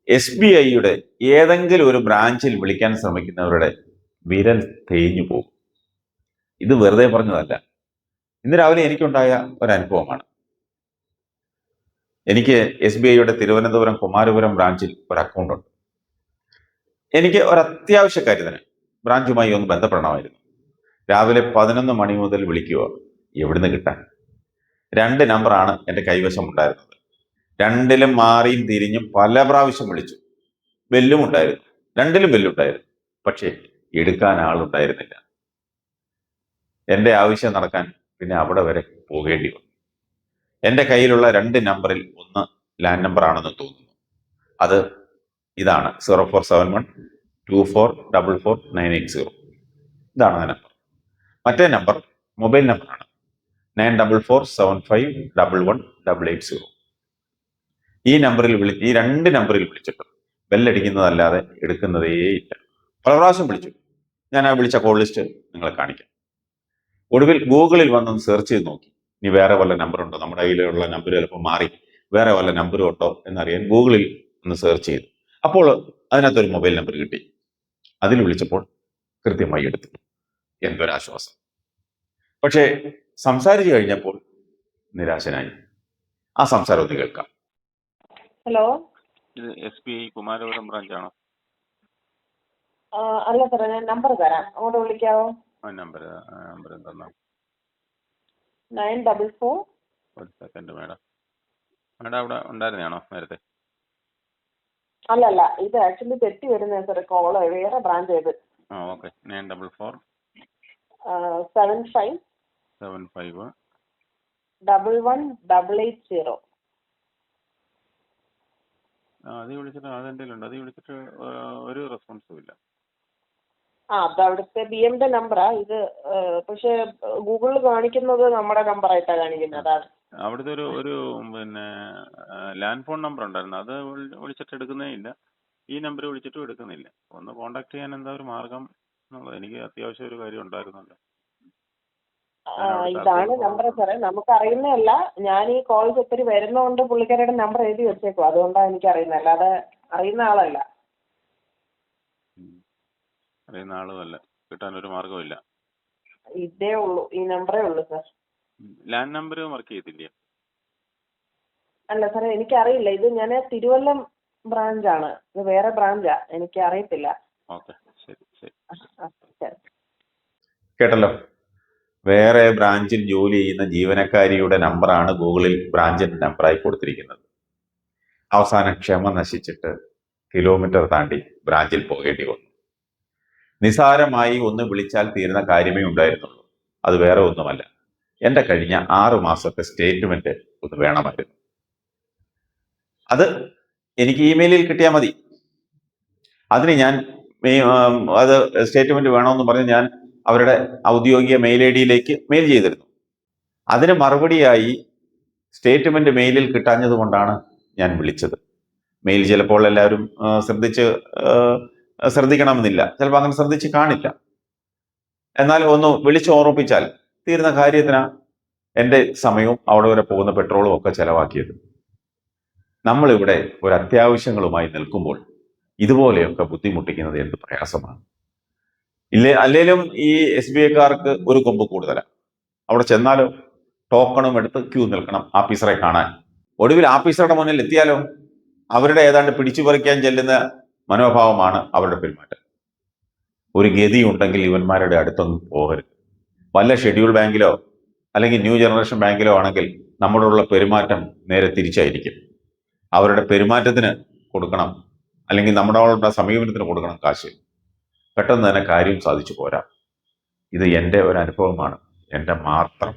SBIയുടെ ഏതെങ്കിലും ഒരു ബ്രാഞ്ചിൽ വിളിക്കാൻ ശ്രമിക്കുന്നവരുടെ വിരൽ തേഞ്ഞു പോകും. ഇത് വെറുതെ പറഞ്ഞതല്ല. ഇന്ന് രാവിലെ എനിക്കുണ്ടായ ഒരു അനുഭവമാണ്. എനിക്ക് SBIയുടെ തിരുവനന്തപുരം കുമാരപുരം ബ്രാഞ്ചിൽ ഒരു അക്കൗണ്ട് ഉണ്ട്. എനിക്ക് ഒരു അത്യാവശ്യ കാര്യത്തിന് ബ്രാഞ്ചുമായി ഒന്ന് ബന്ധപ്പെടണമായിരുന്നു. രാവിലെ 11 മണി മുതൽ വിളിക്കുക. എവിടുന്ന് കിട്ടാൻ? 2 നമ്പറാണ് എൻ്റെ കൈവശം ഉണ്ടായിരുന്നത്. രണ്ടിലും മാറിയും തിരിഞ്ഞും പല പ്രാവശ്യം വിളിച്ചു. ബെല്ലും ഉണ്ടായിരുന്നു, രണ്ടിലും ബെല്ലുണ്ടായിരുന്നു. പക്ഷേ എടുക്കാൻ ആളുണ്ടായിരുന്നില്ല. എൻ്റെ ആവശ്യം നടക്കാൻ പിന്നെ അവിടെ വരെ പോകേണ്ടി വന്നു. എൻ്റെ കയ്യിലുള്ള 2 നമ്പറിൽ ഒന്ന് ലാൻഡ് നമ്പർ ആണെന്ന് തോന്നുന്നു. അത് ഇതാണ് 04712444 ഇതാണ് ആ നമ്പർ. മറ്റേ നമ്പർ മൊബൈൽ നമ്പറാണ് 9447511880. ഈ 2 നമ്പറിൽ വിളിച്ചിട്ടും ബെല്ലടിക്കുന്നതല്ലാതെ എടുക്കുന്നതേയില്ല. പല പ്രാവശ്യം വിളിച്ചു. ഞാൻ ആ വിളിച്ച കോൾ ലിസ്റ്റ് നിങ്ങളെ കാണിക്കാം. ഒടുവിൽ ഗൂഗിളിൽ വന്നൊന്ന് സെർച്ച് ചെയ്ത് നോക്കി. ഇനി വേറെ വല്ല നമ്പർ ഉണ്ടോ, നമ്മുടെ കയ്യിലുള്ള നമ്പർ ചിലപ്പോൾ മാറി വേറെ വല്ല നമ്പറും ഉണ്ടോ എന്നറിയാൻ ഗൂഗിളിൽ ഒന്ന് സെർച്ച് ചെയ്തു. അപ്പോൾ അതിനകത്തൊരു മൊബൈൽ നമ്പർ കിട്ടി. അതിൽ വിളിച്ചപ്പോൾ കൃത്യമായി എടുത്തു. എന്തൊരാശ്വാസം. പക്ഷേ സംസാരിച്ചു കഴിഞ്ഞപ്പോൾ നിരാശനായി. ആ സംസാരം ഒന്ന് കേൾക്കാം. ഹലോ, ഇത് SBI കുമാരപുരം ബ്രാഞ്ചാണോ? അല്ല സാറേ, ഞാൻ നമ്പർ തരാം, അങ്ങോട്ട് വിളിക്കാവോ? നമ്പർ എന്തെന്നാ? 944. ഒരു സെക്കൻഡ് മാഡം. മാഡം അവിടെ ഉണ്ടായിരുന്നാണോ നേരത്തെ? അല്ലല്ല, ഇത് ആക്ച്വലി തെറ്റി വരുന്ന സാറേ കോള്, വേറെ ബ്രാഞ്ച് ചെയ്ത്. ഓക്കെ. 944 75 75 11880. അത് വിളിച്ചിട്ട് അതെൻ്റെ ഉണ്ട്. അത് വിളിച്ചിട്ട് ഒരു റെസ്പോൺസും ഇല്ല. അത് അവിടുത്തെ BMന്റെ നമ്പറാ ഇത്. പക്ഷെ ഗൂഗിളിൽ കാണിക്കുന്നത് നമ്മുടെ നമ്പറായിട്ടാണ് കാണിക്കുന്നത്. അതാണ് അവിടുത്തെ ഒരു പിന്നെ ലാൻഡ് ഫോൺ നമ്പർ ഉണ്ടായിരുന്നു. അത് വിളിച്ചിട്ട് എടുക്കുന്നേ ഇല്ല. ഈ നമ്പർ വിളിച്ചിട്ടും എടുക്കുന്നില്ല. ഒന്ന് കോണ്ടാക്ട് ചെയ്യാൻ എന്താ ഒരു മാർഗം എന്നുള്ളത്. എനിക്ക് അത്യാവശ്യം ഒരു കാര്യം ഉണ്ടായിരുന്നല്ലോ. ഇതാണ് നമ്പർ സാറേ, നമുക്ക് അറിയുന്നതല്ല. ഞാൻ ഈ കോൾസ് ഒത്തിരി വരുന്നതുകൊണ്ട് പുള്ളിക്കാരുടെ നമ്പർ എഴുതി വെച്ചേക്കും. അതുകൊണ്ടാണ് എനിക്ക് അറിയുന്നത്, അല്ലാതെ അറിയുന്ന ആളല്ല. അറിയുന്ന ആളുമല്ല. കിട്ടാനൊരു മാർഗമില്ല. ഇതേ ഉള്ളൂ, ഈ നമ്പറേ ഉള്ളൂ സാർ. ലാൻഡ് നമ്പർ വർക്ക് ചെയ്തില്ലേ? അല്ല സാറേ, എനിക്കറിയില്ല. ഇത് ഞാൻ തിരുവല്ലം ബ്രാഞ്ചാണ്, ഇത് വേറെ ബ്രാഞ്ചാ, എനിക്ക് അറിയത്തില്ല. ഓക്കെ, ശരി ശരി. കേട്ടല്ലോ. വേറെ ബ്രാഞ്ചിൽ ജോലി ചെയ്യുന്ന ജീവനക്കാരിയുടെ നമ്പറാണ് ഗൂഗിളിൽ ബ്രാഞ്ചിന്റെ നമ്പറായി കൊടുത്തിരിക്കുന്നത്. അവസാനം ക്ഷമ നശിച്ചിട്ട് കിലോമീറ്റർ താണ്ടി ബ്രാഞ്ചിൽ പോകേണ്ടി വന്നു. നിസാരമായി ഒന്ന് വിളിച്ചാൽ തീരുന്ന കാര്യമേ ഉണ്ടായിരുന്നുള്ളൂ. അത് വേറെ ഒന്നുമല്ല, എൻ്റെ കഴിഞ്ഞ 6 മാസത്തെ സ്റ്റേറ്റ്മെന്റ് ഒന്ന് വേണമായിരുന്നു. അത് എനിക്ക് ഇമെയിലിൽ കിട്ടിയാൽ മതി. അതിന് ഞാൻ അത് സ്റ്റേറ്റ്മെന്റ് വേണമെന്ന് പറഞ്ഞ് ഞാൻ അവരുടെ ഔദ്യോഗിക മെയിൽ ID മെയിൽ ചെയ്തിരുന്നു. അതിന് മറുപടിയായി സ്റ്റേറ്റ്മെന്റ് മെയിലിൽ കിട്ടാഞ്ഞത് കൊണ്ടാണ് ഞാൻ വിളിച്ചത്. മെയിൽ ചിലപ്പോൾ എല്ലാവരും ശ്രദ്ധിക്കണമെന്നില്ല, ചിലപ്പോൾ അങ്ങനെ ശ്രദ്ധിച്ച് കാണില്ല. എന്നാൽ ഒന്ന് വിളിച്ച് ഓർമ്മിപ്പിച്ചാൽ തീരുന്ന കാര്യത്തിന് എൻ്റെ സമയവും അവിടെ വരെ പോകുന്ന പെട്രോളും ഒക്കെ ചെലവാക്കിയത്. നമ്മളിവിടെ ഒരു അത്യാവശ്യങ്ങളുമായി നിൽക്കുമ്പോൾ ഇതുപോലെയൊക്കെ ബുദ്ധിമുട്ടിക്കുന്നത് എന്ത് പ്രയാസമാണ്. അല്ലേലും ഈ SBIക്കാർക്ക് ഒരു കൊമ്പ് കൂടുതലാണ്. അവിടെ ചെന്നാലോ ടോക്കണും എടുത്ത് ക്യൂ നിൽക്കണം ആഫീസറെ കാണാൻ. ഒടുവിൽ ആഫീസറുടെ മുന്നിൽ എത്തിയാലോ അവരുടെ ഏതാണ്ട് പിടിച്ചു പറിക്കാൻ ചെല്ലുന്ന മനോഭാവമാണ് അവരുടെ പെരുമാറ്റം. ഒരു ഗതി ഉണ്ടെങ്കിൽ ഇവന്മാരുടെ അടുത്തൊന്നും പോകരുത്. വല്ല ഷെഡ്യൂൾ ബാങ്കിലോ അല്ലെങ്കിൽ ന്യൂ ജനറേഷൻ ബാങ്കിലോ ആണെങ്കിൽ നമ്മളോടുള്ള പെരുമാറ്റം നേരെ തിരിച്ചായിരിക്കും. അവരുടെ പെരുമാറ്റത്തിന് കൊടുക്കണം, അല്ലെങ്കിൽ നമ്മളോടുള്ള സമീപനത്തിന് കൊടുക്കണം കാശ്. പെട്ടെന്ന് തന്നെ കാര്യം സാധിച്ചു പോരാ. ഇത് എൻ്റെ ഒരു അനുഭവമാണ്, എൻ്റെ മാത്രം